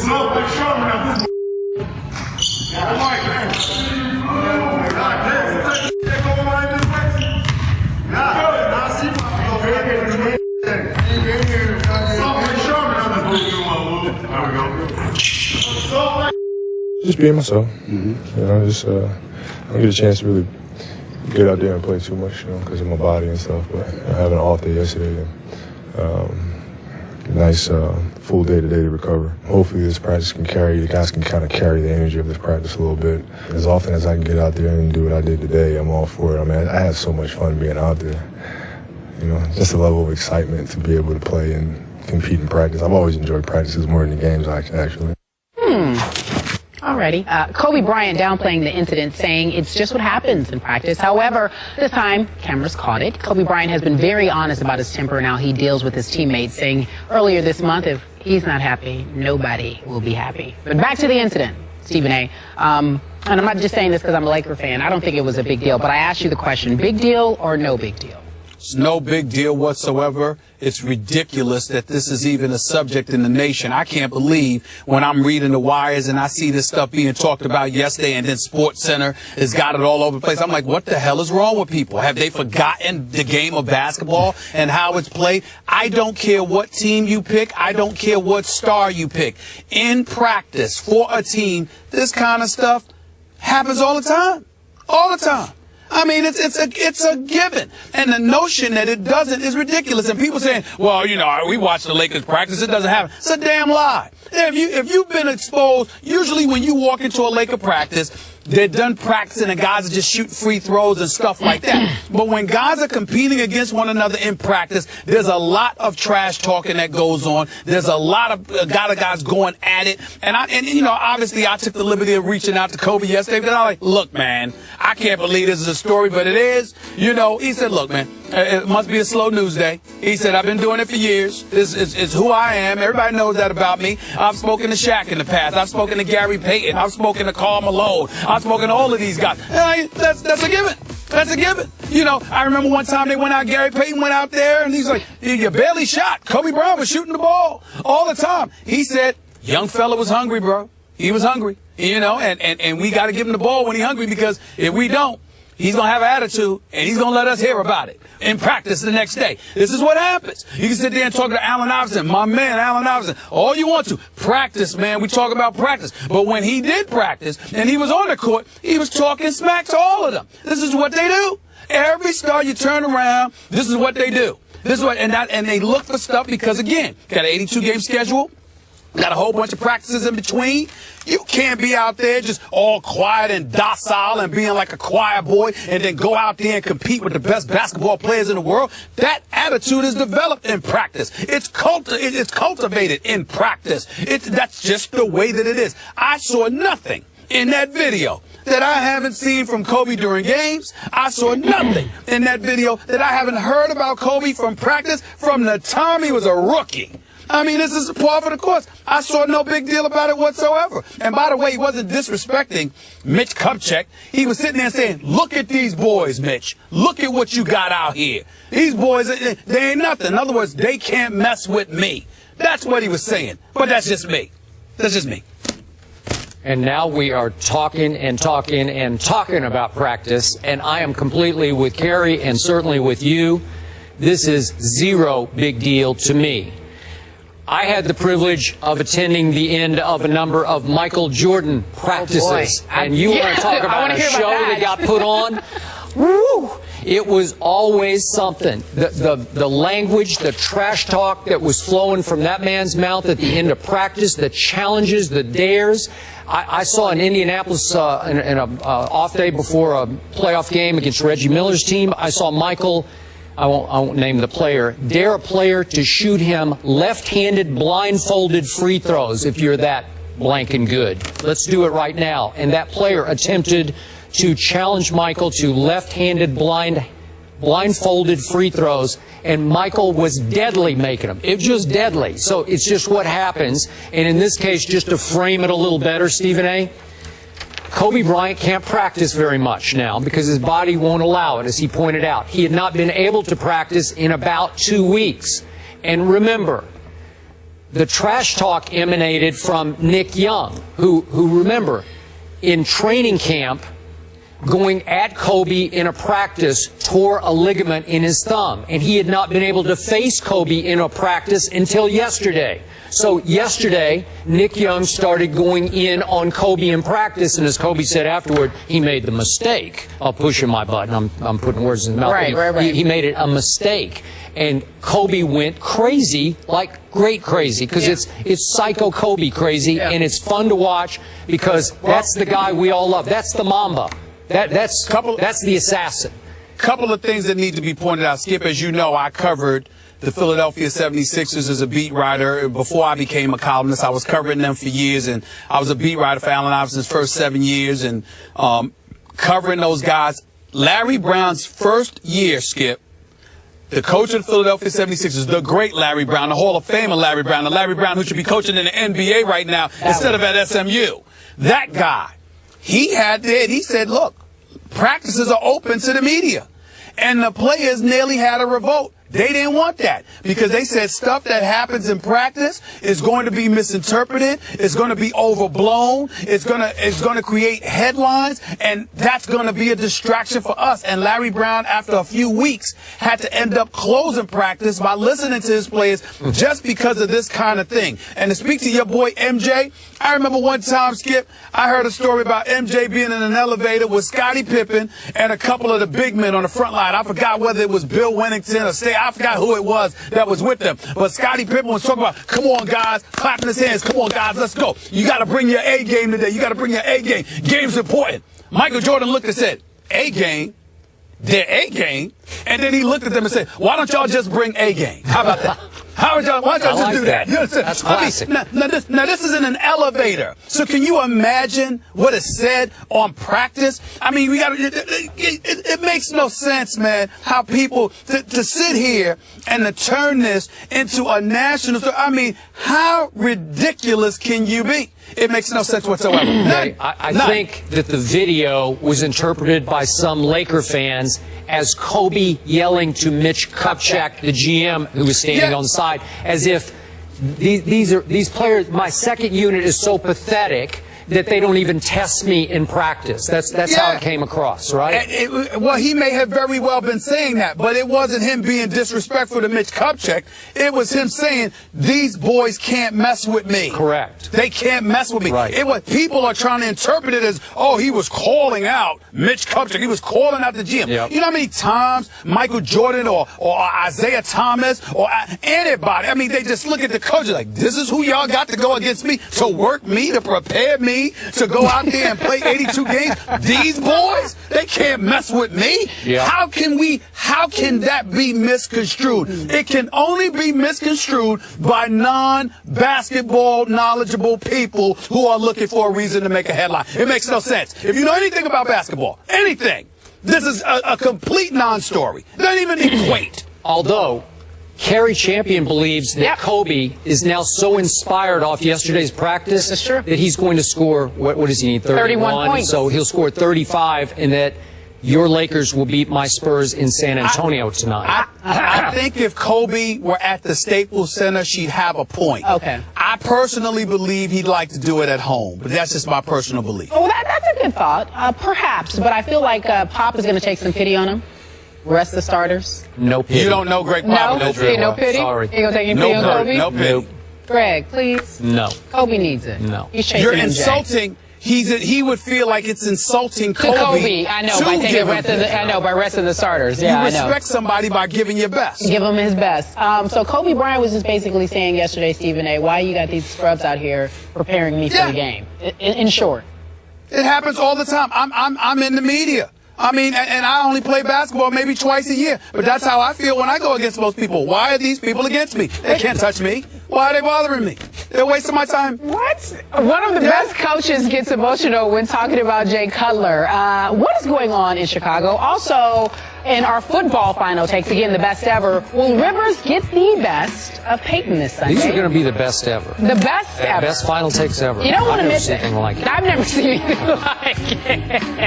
Just being myself. You know, just I don't get a chance to really get out there and play too much, you know, because of my body and stuff. But I had an off day yesterday. And, nice full day today to recover. Hopefully this practice can carry, the guys can kind of carry the energy of this practice a little bit. As often as I can get out there and do what I did today, I'm all for it. I mean, I had so much fun being out there. You know, just a level of excitement to be able to play and compete in practice. I've always enjoyed practices more than the games, actually. Alrighty. Kobe Bryant downplaying the incident, saying it's just what happens in practice. However, this time, cameras caught it. Kobe Bryant has been very honest about his temper and how he deals with his teammates, saying earlier this month, if he's not happy, nobody will be happy. But back to the incident, Stephen A. And I'm not just saying this because I'm a Laker fan. I don't think it was a big deal, but I asked you the question, big deal or no big deal? It's no big deal whatsoever. It's ridiculous that this is even a subject in the nation. I can't believe when I'm reading the wires and I see this stuff being talked about yesterday, and then SportsCenter has got it all over the place. I'm like, what the hell is wrong with people? Have they forgotten the game of basketball and how it's played? I don't care what team you pick. I don't care what star you pick. In practice for a team, this kind of stuff happens all the time. All the time. I mean, it's a given. And the notion that it doesn't is ridiculous. And people saying, well, you know, we watch the Lakers practice, it doesn't happen. It's a damn lie. If you've been exposed, usually when you walk into a Laker practice, they're done practicing and guys are just shooting free throws and stuff like that. But when guys are competing against one another in practice, there's a lot of trash talking that goes on. There's a lot of guys going at it. And you know, obviously I took the liberty of reaching out to Kobe yesterday. But I'm like, look, man, I can't believe this is a story, but it is. You know, he said, look, man, it must be a slow news day. He said, I've been doing it for years. This is who I am. Everybody knows that about me. I've spoken to Shaq in the past. I've spoken to Gary Payton. I've spoken to Karl Malone. I've spoken to all of these guys. That's a given. That's a given. You know, I remember one time they went out, Gary Payton went out there, and he's like, you barely shot. Kobe Bryant was shooting the ball all the time. He said, young fella was hungry, bro. He was hungry. You know, and we got to give him the ball when he's hungry, because if we don't, he's going to have an attitude, and he's going to let us hear about it in practice the next day. This is what happens. You can sit there and talk to Allen Iverson, my man, Allen Iverson, all you want to. Practice, man. We talk about practice. But when he did practice and he was on the court, he was talking smack to all of them. This is what they do. Every star you turn around, this is what they do. This is what, and they look for stuff because, again, got an 82-game schedule. Got a whole bunch of practices in between. You can't be out there just all quiet and docile and being like a choir boy and then go out there and compete with the best basketball players in the world. That attitude is developed in practice. It's cultivated in practice. That's just the way that it is. I saw nothing in that video that I haven't seen from Kobe during games. I saw nothing in that video that I haven't heard about Kobe from practice from the time he was a rookie. I mean, this is par for the course. I saw no big deal about it whatsoever. And by the way, he wasn't disrespecting Mitch Kupchak. He was sitting there saying, look at these boys, Mitch. Look at what you got out here. These boys, they ain't nothing. In other words, they can't mess with me. That's what he was saying. But that's just me. That's just me. And now we are talking and talking and talking about practice. And I am completely with Kerry and certainly with you. This is zero big deal to me. I had the privilege of attending the end of a number of Michael Jordan practices. And you want to talk about a show that got put on? Woo! It was always something. The language, the trash talk that was flowing from that man's mouth at the end of practice, the challenges, the dares. I saw in Indianapolis in an off day before a playoff game against Reggie Miller's team, I saw Michael, I won't name the player, dare a player to shoot him left-handed blindfolded free throws if you're that blank and good. Let's do it right now. And that player attempted to challenge Michael to left-handed blindfolded free throws, and Michael was deadly making them. It was just deadly. So it's just what happens. And in this case, just to frame it a little better, Stephen A., Kobe Bryant can't practice very much now because his body won't allow it, as he pointed out. He had not been able to practice in about 2 weeks. And remember, the trash talk emanated from Nick Young, who remember, in training camp, going at Kobe in a practice, tore a ligament in his thumb. And he had not been able to face Kobe in a practice until yesterday. So yesterday, Nick Young started going in on Kobe in practice, and as Kobe said afterward, he made the mistake of pushing my button. I'm putting words in his mouth. Right. He made it a mistake. And Kobe went crazy, like great crazy, because it's psycho Kobe crazy, and it's fun to watch because that's the guy we all love. That's the Mamba. That's the assassin. Couple of things that need to be pointed out. Skip, as you know, I covered the Philadelphia 76ers as a beat writer. Before I became a columnist, I was covering them for years, and I was a beat writer for Allen Iverson's first 7 years, and covering those guys. Larry Brown's first year, Skip, the coach of the Philadelphia 76ers, the great Larry Brown, the Hall of Famer Larry Brown, the Larry Brown who should be coaching in the NBA right now instead of at SMU. That guy, he said, look, practices are open to the media. And the players nearly had a revolt. They didn't want that because they said stuff that happens in practice is going to be misinterpreted. It's going to be overblown. It's going to create headlines, and that's going to be a distraction for us. And Larry Brown, after a few weeks, had to end up closing practice by listening to his players just because of this kind of thing. And to speak to your boy MJ, I remember one time, Skip, I heard a story about MJ being in an elevator with Scottie Pippen and a couple of the big men on the front line. I forgot whether it was Bill Wennington or I forgot who it was that was with them. But Scottie Pippen was talking about, come on, guys, clapping his hands. Come on, guys, let's go. You got to bring your A game today. You got to bring your A game. Game's important. Michael Jordan looked and said, A game? Their A game? And then he looked at them and said, why don't y'all just bring A game? How about that? Why don't y'all just do that? You understand? That's classic. Now this is in an elevator. So can you imagine what is said on practice? I mean, it makes no sense, man, how people to sit here and to turn this into a national. I mean, how ridiculous can you be? It makes no sense whatsoever. I think that the video was interpreted by some Laker fans as Kobe yelling to Mitch Kupchak, the GM, who was standing on the side, as if these players, my second unit is so pathetic that they don't even test me in practice. That's how it came across, right? Well, he may have very well been saying that, but it wasn't him being disrespectful to Mitch Kupchak. It was him saying, these boys can't mess with me. Correct. They can't mess with me. Right. People are trying to interpret it as, oh, he was calling out Mitch Kupchak. He was calling out the GM. Yep. You know how many times Michael Jordan or Isaiah Thomas or anybody, I mean, they just look at the coach like, this is who y'all got to go against me, to work me, to prepare me, to go out there and play 82 games. These boys, they can't mess with me. Yeah. How can that be misconstrued? It can only be misconstrued by non-basketball knowledgeable people who are looking for a reason to make a headline. It makes no sense. If you know anything about basketball, anything, this is a complete non-story. It doesn't even equate. Although Kerry Champion believes that Kobe is now so inspired off yesterday's practice that he's going to score, what does he need, 31 points. So he'll score 35, and that your Lakers will beat my Spurs in San Antonio tonight. I think if Kobe were at the Staples Center, she'd have a point. Okay. I personally believe he'd like to do it at home, but that's just my personal belief. Well, that's a good thought, perhaps, but I feel like Pop is going to take some pity on him. Rest the starters. No pity. You don't know Greg Popovich. No pity? Sorry. You going to take any pity on Kobe? No pity. Greg, please. No. Kobe needs it. No. He's chasing You're MJ. insulting. He would feel like it's insulting Kobe. I know, by taking by resting the starters. Yeah, you respect somebody by giving your best. Give him his best. So Kobe Bryant was just basically saying yesterday, Stephen A., why you got these scrubs out here preparing me for the game? In short. It happens all the time. I'm in the media. I mean, and I only play basketball maybe twice a year. But that's how I feel when I go against most people. Why are these people against me? They can't touch me. Why are they bothering me? They're wasting my time. What? One of the best coaches gets emotional when talking about Jay Cutler. What is going on in Chicago? Also, in our football final takes, again, the best ever, will Rivers get the best of Peyton this Sunday? These are going to be the best ever. The best ever. Best final takes ever. You don't want to miss it. I've never seen anything like it. I've never seen anything like it.